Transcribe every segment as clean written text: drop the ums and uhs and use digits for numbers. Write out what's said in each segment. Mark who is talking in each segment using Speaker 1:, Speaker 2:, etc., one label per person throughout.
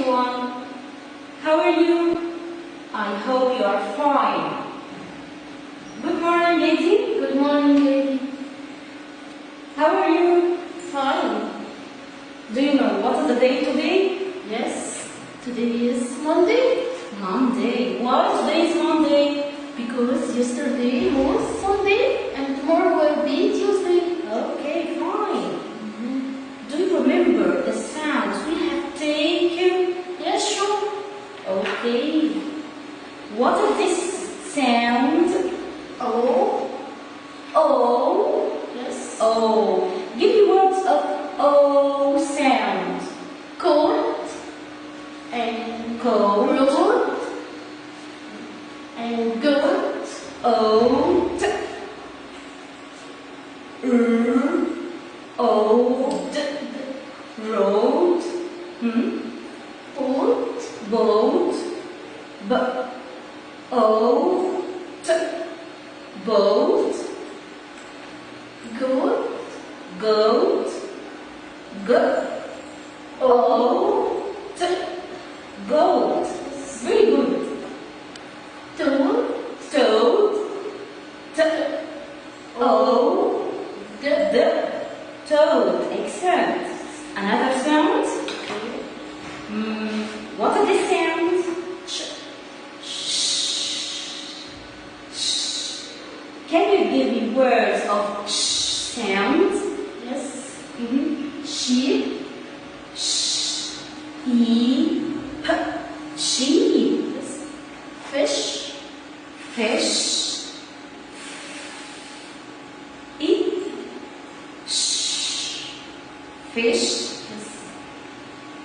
Speaker 1: everyone. How are you? I hope you are fine. Good morning, lady.
Speaker 2: Good morning, lady.
Speaker 1: How are you?
Speaker 2: Fine.
Speaker 1: Do you know what is the day today?
Speaker 2: Yes, today is Monday.
Speaker 1: Monday. Why today is Monday?
Speaker 2: Because yesterday was Sunday and tomorrow will be Tuesday.
Speaker 1: Okay, fine. Do you remember the sounds we have taken?
Speaker 2: Yes, sure.
Speaker 1: Okay. What is this sound?
Speaker 2: O.
Speaker 1: O.
Speaker 2: Yes.
Speaker 1: O. Give me words of O sound.
Speaker 2: Cold and
Speaker 1: Cold.
Speaker 2: rude and good.
Speaker 1: Old. Old. Road.
Speaker 2: Boat.
Speaker 1: Boat. Old. Boat.
Speaker 2: Good.
Speaker 1: Goat. Old. Goat. Very good.
Speaker 2: Toad.
Speaker 1: Toad. O. Toad. Excellent. Another sound. What are the sounds? Can you give me words of sound?
Speaker 2: Yes.
Speaker 1: Sheep. Sheep. Sheep.
Speaker 2: Yes. Fish.
Speaker 1: Fish. Eat. Fish.
Speaker 2: Yes.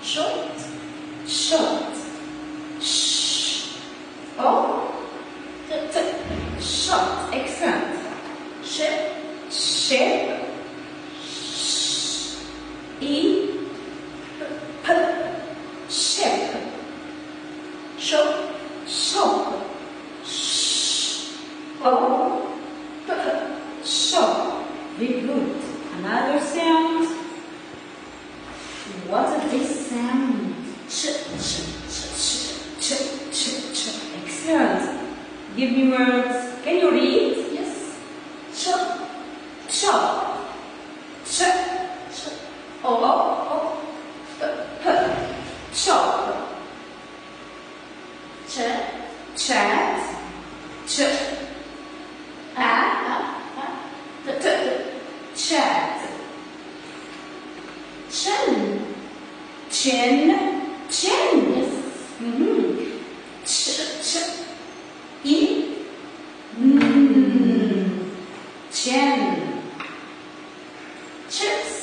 Speaker 2: Short.
Speaker 1: Short. Oh. Short. Excellent.
Speaker 2: Ship.
Speaker 1: Ship. Ship.
Speaker 2: Shop.
Speaker 1: Shop. Oh. Shop. Very good. Another sound. What is this sound? Excellent. Give me words. Can you read?
Speaker 2: Yes.
Speaker 1: Chop. Chop. Chop. Oh. Chop.
Speaker 2: Chat.
Speaker 1: Chat. Chat. Chat.
Speaker 2: Chin.
Speaker 1: Chin. Chin.
Speaker 2: Yes.
Speaker 1: Chin.
Speaker 2: Chips.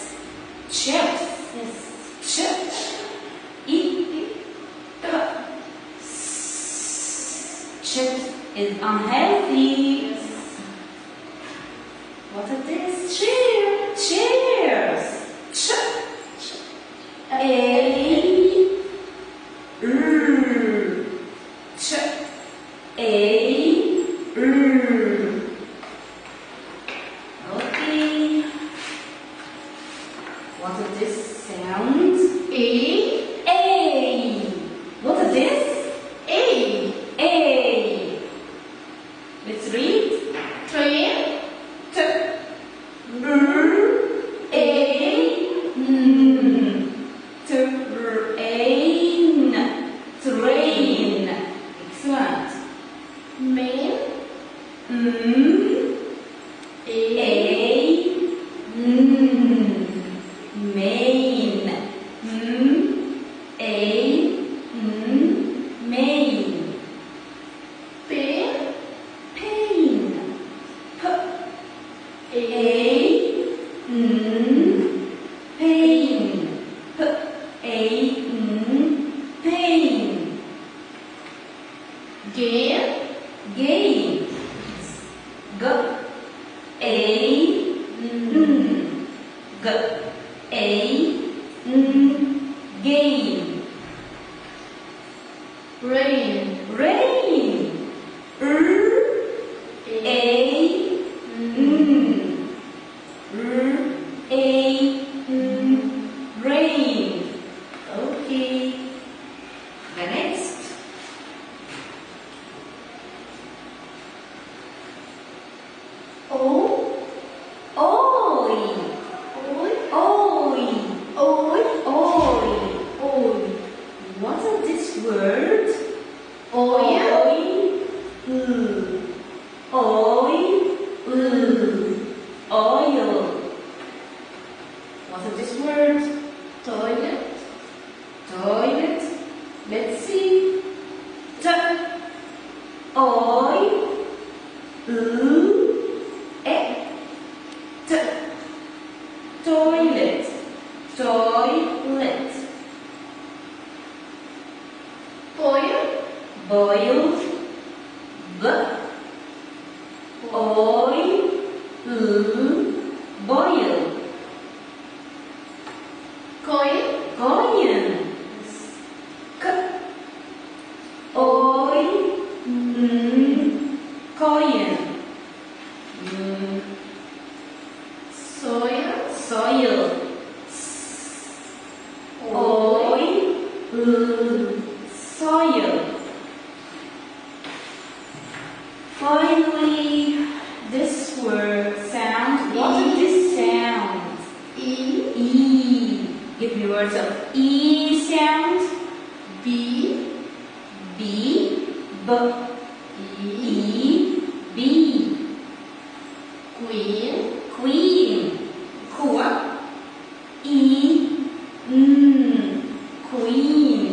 Speaker 1: Chips.
Speaker 2: Yes.
Speaker 1: Chips. Chips is unhealthy.
Speaker 2: Yes.
Speaker 1: What is this? Cheer. Cheers. Okay. What is this sound? A. What is this? A. Let's read.
Speaker 2: Train.
Speaker 1: Train. Excellent.
Speaker 2: Main.
Speaker 1: Main. Main.
Speaker 2: Pain.
Speaker 1: Pain. Pain. Pain.
Speaker 2: Gain.
Speaker 1: Gain. Gain.
Speaker 2: Rain.
Speaker 1: Rain. Rain. Okay. word?
Speaker 2: Oil.
Speaker 1: Oil. Oil. What is this word?
Speaker 2: Toilet.
Speaker 1: Toilet. Let's see. T. Oil. E. T. Toilet. Toilet.
Speaker 2: Boil.
Speaker 1: Boil. B. Oil. Boil.
Speaker 2: Coin.
Speaker 1: Coin. K. Oil. Coin.
Speaker 2: Soil.
Speaker 1: Soil. Oil. Soil. Finally, this word sound. What is this sound?
Speaker 2: E.
Speaker 1: E. Give me words of E sound.
Speaker 2: B.
Speaker 1: B. B.
Speaker 2: E.
Speaker 1: E. B.
Speaker 2: Queen.
Speaker 1: Queen. Của. E. Queen.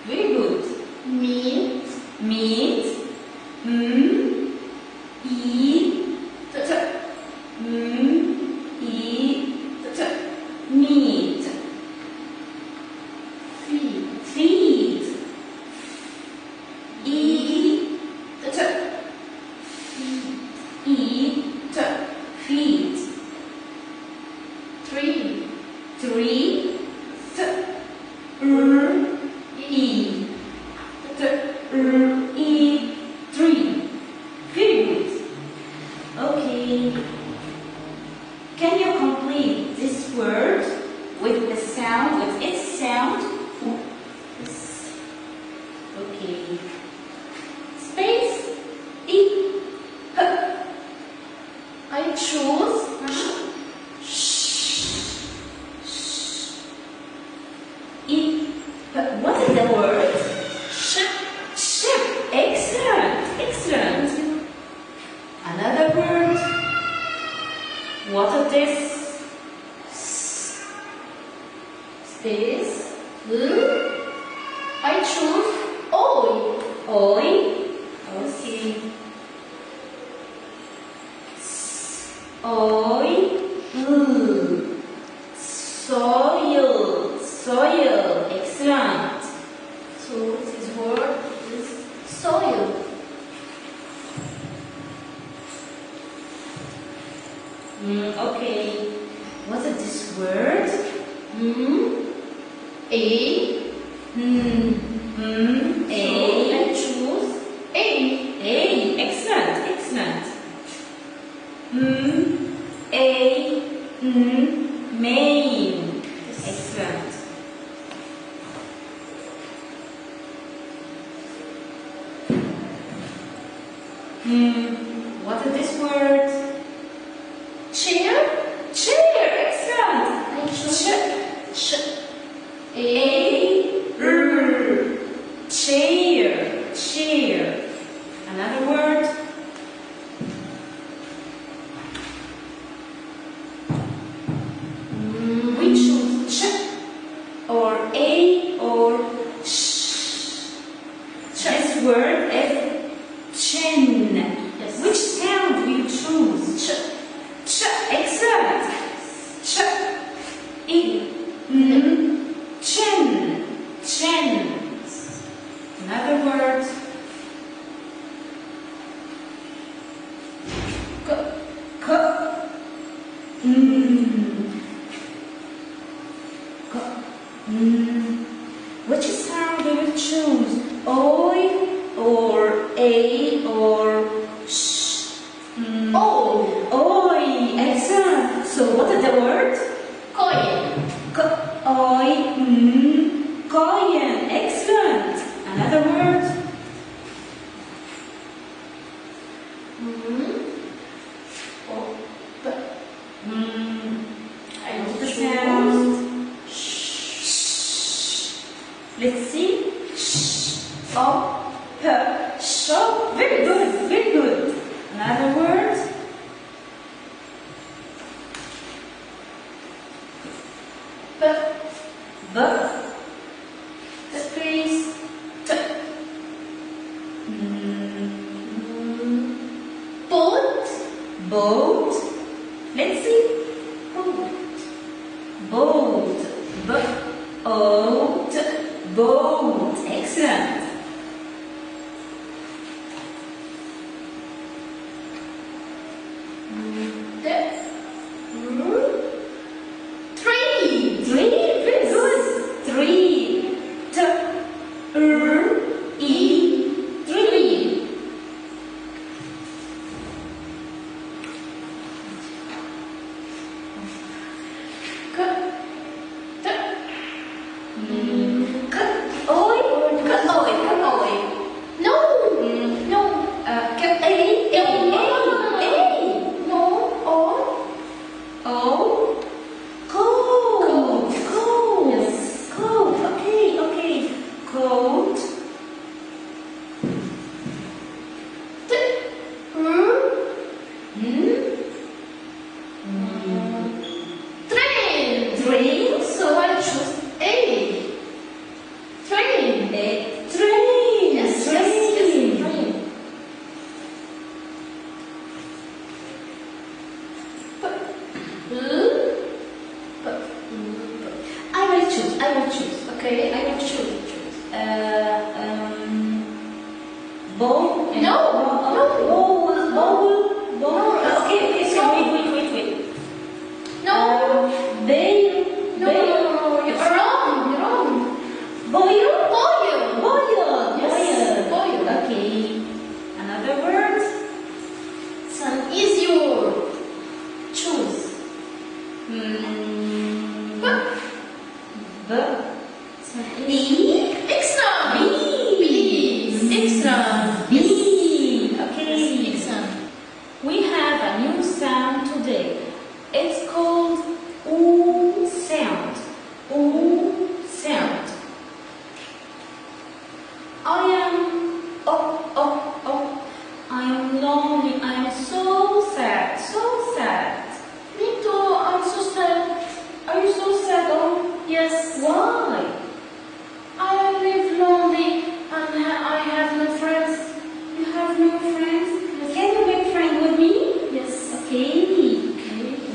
Speaker 1: Very good.
Speaker 2: Meat.
Speaker 1: Meat. E. T. E. T. Meat.
Speaker 2: Feet.
Speaker 1: Feet. E. T. E. T. Feet.
Speaker 2: Tree.
Speaker 1: Tree. T. E. T. E. Tree. Very good. Okay. Can you complete this word with the sound, with its sound? Yes. Okay. Space. E. H.
Speaker 2: I choose.
Speaker 1: E. What is the word? Ship. Ship. Excellent. Excellent. Another word. What is this? Space.
Speaker 2: I choose oil.
Speaker 1: Oil. Okay. Oil. Soil. Soil. Excellent.
Speaker 2: So this word is soil.
Speaker 1: Okay. What is this word?
Speaker 2: A.
Speaker 1: A.
Speaker 2: I choose A.
Speaker 1: A. Excellent. Excellent. A. Main. Excellent. What is this word?
Speaker 2: Chair.
Speaker 1: Chair. Excellent.
Speaker 2: I choose
Speaker 1: Chair. Chair. Another word. We choose ch or a or sh. This word is chin.
Speaker 2: Yes.
Speaker 1: Which sound do you choose? Ch. Ch. Excellent. Ch. I. Chin. Chin. Another word. K. K. Which sound do you choose? Oi or a or sh?
Speaker 2: O.
Speaker 1: Oi. Excellent. So what is the word?
Speaker 2: Coin.
Speaker 1: Oi. Coin. Excellent. Another word. I know the sound. Let's see. Shop. Shop. Very good. Very good. Another word. B. Space. T.
Speaker 2: Boat.
Speaker 1: Boat. Let's see. Boat. Boat. B-O-T. Boat. Excellent.
Speaker 2: Tree.
Speaker 1: Tree. Very good. Tree. T-R-E. Tree.
Speaker 2: Train. So I choose A. Train.
Speaker 1: Train.
Speaker 2: Yes,
Speaker 1: Train.
Speaker 2: train.
Speaker 1: I will choose.
Speaker 2: Okay, I will choose.
Speaker 1: Bowl?
Speaker 2: No.
Speaker 1: Bowl. Okay, so wait.
Speaker 2: No.
Speaker 1: Bail.
Speaker 2: No, you're wrong.
Speaker 1: Boil?
Speaker 2: Yes, boil.
Speaker 1: Okay. Another word?
Speaker 2: Some easy word. Choose.
Speaker 1: B.
Speaker 2: Extra.
Speaker 1: B.
Speaker 2: Extra.
Speaker 1: B. Okay.
Speaker 2: Extra.
Speaker 1: We have a new sound today. It's called oo sound. Oo sound. I am I am lonely. I am so sad.
Speaker 2: Me too. I'm so sad.
Speaker 1: Are you so sad? Oh,
Speaker 2: Yes.
Speaker 1: why?
Speaker 2: I live lonely and I have no friends.
Speaker 1: You have no friends? Can you make friends with me?
Speaker 2: Yes.
Speaker 1: Okay.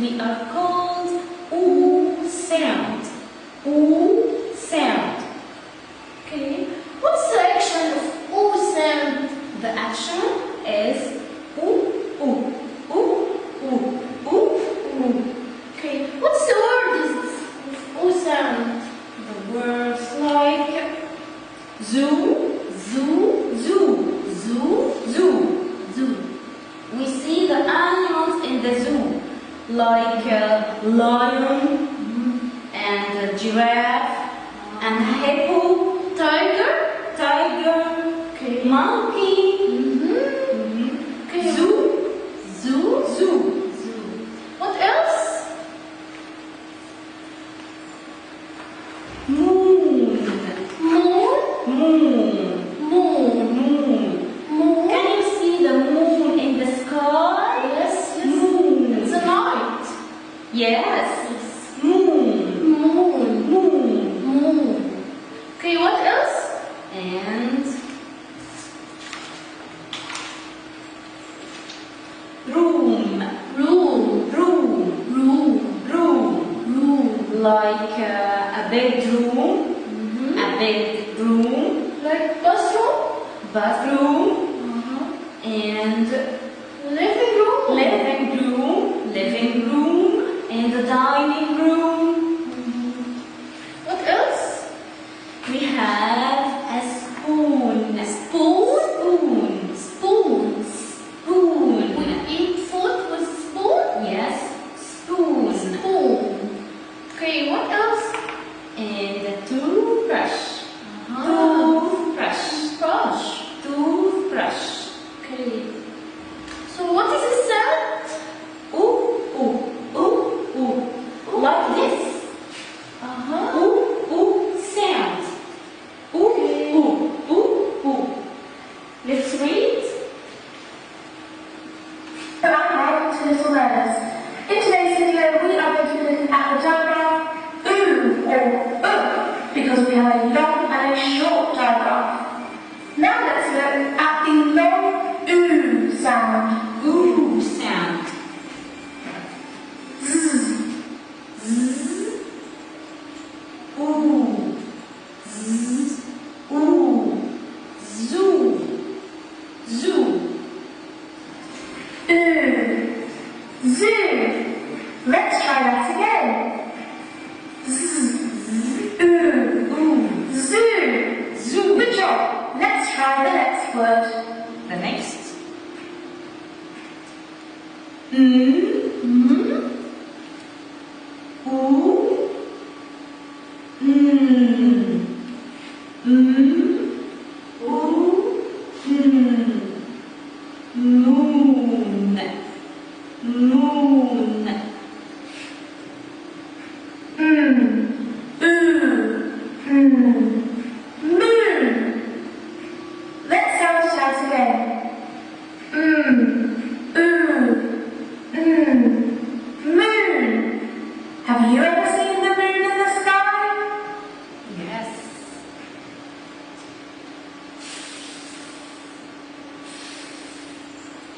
Speaker 1: We are called oo sound. Oo sound.
Speaker 2: Okay. What's the action of oo sound?
Speaker 1: The action is oo oo oo oo oo oo.
Speaker 2: Okay. What's the word of oo sound?
Speaker 1: The words like zoo. We see the animals in the zoo, like lion and giraffe and hippo,
Speaker 2: Tiger.
Speaker 1: okay, monkey.
Speaker 2: Okay.
Speaker 1: Zoo.
Speaker 2: What else?
Speaker 1: Moon. Can you see the moon in the sky?
Speaker 2: Yes.
Speaker 1: Moon.
Speaker 2: It's a night.
Speaker 1: Yes. Moon.
Speaker 2: Okay. What else?
Speaker 1: And room. Like a bedroom.
Speaker 2: Like bathroom.
Speaker 1: And
Speaker 2: Living room.
Speaker 1: living room and the dining room.
Speaker 2: What else?
Speaker 1: We have a spoon.
Speaker 2: We eat food with spoon.
Speaker 1: Yes, spoon.
Speaker 2: Okay, what else?
Speaker 1: And a toothbrush. Toothbrush.
Speaker 2: Okay. So what is the sound?
Speaker 1: Like this.
Speaker 2: word.
Speaker 1: The next. Moon. Moon.
Speaker 2: Moon. Let's sound shout again. Moon. Have you ever seen the moon in the sky?
Speaker 1: Yes.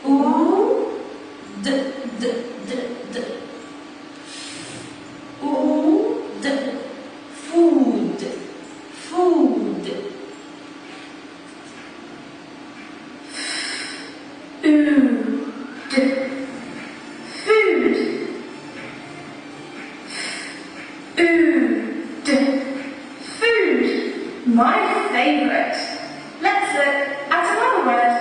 Speaker 1: Ooh. D. Ooh. D. Food. Food.
Speaker 2: Food. Food. My favourite. Let's look at another word.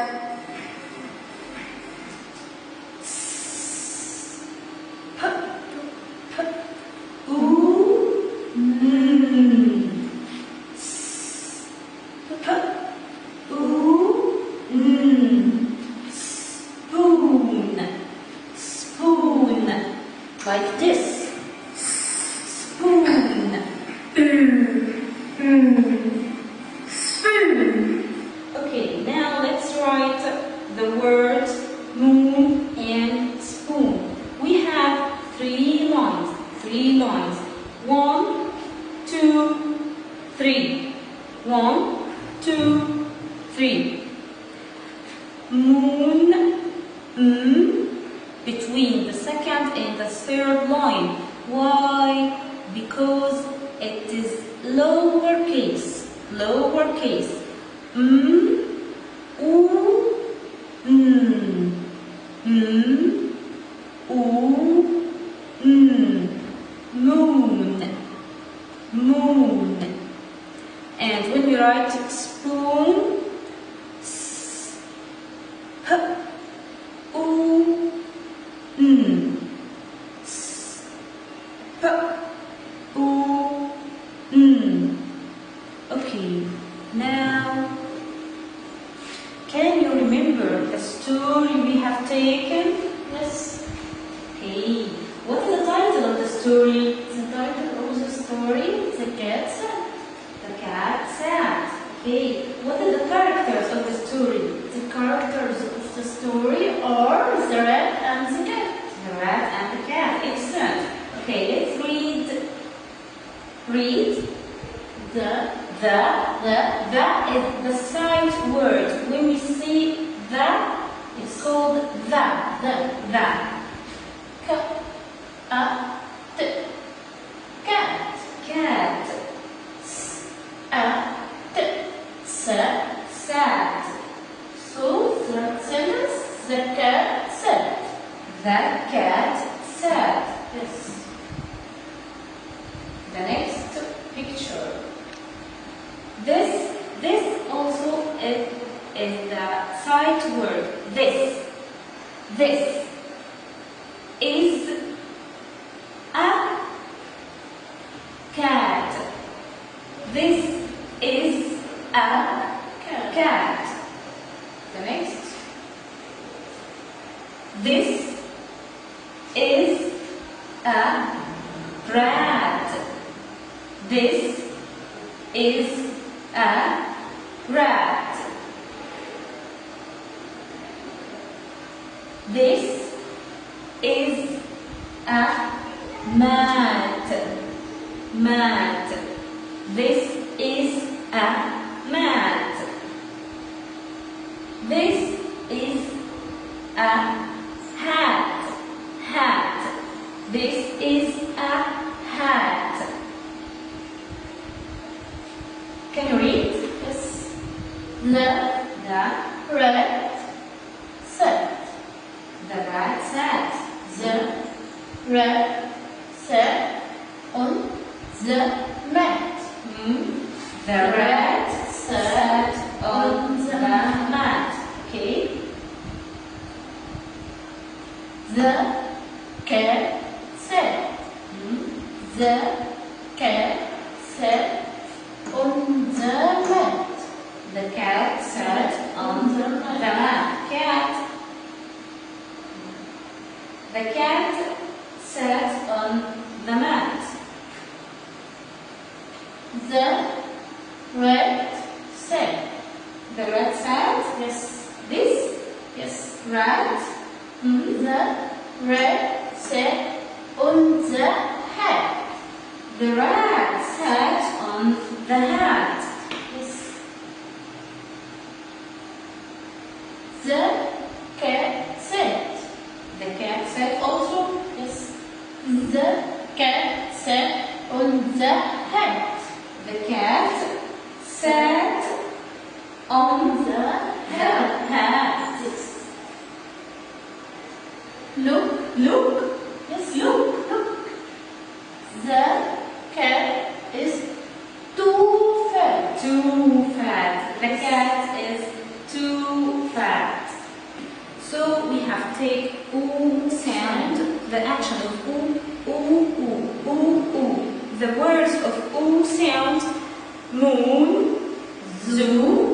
Speaker 1: Spoon. Spoon. Like this. Spoon.
Speaker 2: Spoon.
Speaker 1: Okay, now let's write the word moon and spoon. We have 3 lines. 3 lines. 1, 2, 3. 1, 2, 3. Moon. Between the second and the third line. Why? Because it is lowercase. Lowercase. Moon. Moon. And when we write spoon, Okay, now can you remember the story we have taken?
Speaker 2: Yes.
Speaker 1: Okay, what is the title of the story?
Speaker 2: The title of the story, The Cat Sat.
Speaker 1: The cat sat. Okay, what are the characters of the story?
Speaker 2: The characters of the story are the rat and the cat.
Speaker 1: The rat and the cat. Excellent. Okay, let's read. Read.
Speaker 2: The
Speaker 1: The is the sight word. When we see the, it's called the. The.
Speaker 2: Cat.
Speaker 1: Cat. Sat.
Speaker 2: So the sentence, the cat sat.
Speaker 1: The cat sat.
Speaker 2: Yes.
Speaker 1: The next picture. This also is the sight word. This is a cat. This is a cat. The next. This is a rat. This is a rat. This is a mat. This is a mat. This is a hat. This is a hat. Can you read?
Speaker 2: Yes. The rat sat.
Speaker 1: The rat sat.
Speaker 2: The rat sat on the mat.
Speaker 1: The rat sat on the mat.
Speaker 2: The cat sat. The cat sat on the mat.
Speaker 1: The cat sat on the mat. Cat. The cat sat on the mat.
Speaker 2: The rat sat.
Speaker 1: The rat sat. Yes. This. Yes. Rat.
Speaker 2: The rat sat on the hat.
Speaker 1: The rat sat on the hat.
Speaker 2: Yes. The cat sat.
Speaker 1: The cat sat also. Yes.
Speaker 2: The cat sat on the hat.
Speaker 1: The cat sat on the hat. Yes.
Speaker 2: Look.
Speaker 1: Look.
Speaker 2: Yes.
Speaker 1: Look. Look.
Speaker 2: The cat is too fat.
Speaker 1: Too fat. The cat is too fat. So we have to take oo sound, the action of oo, oo, oo, oo, oo. The words of oo sound: moon, zoo,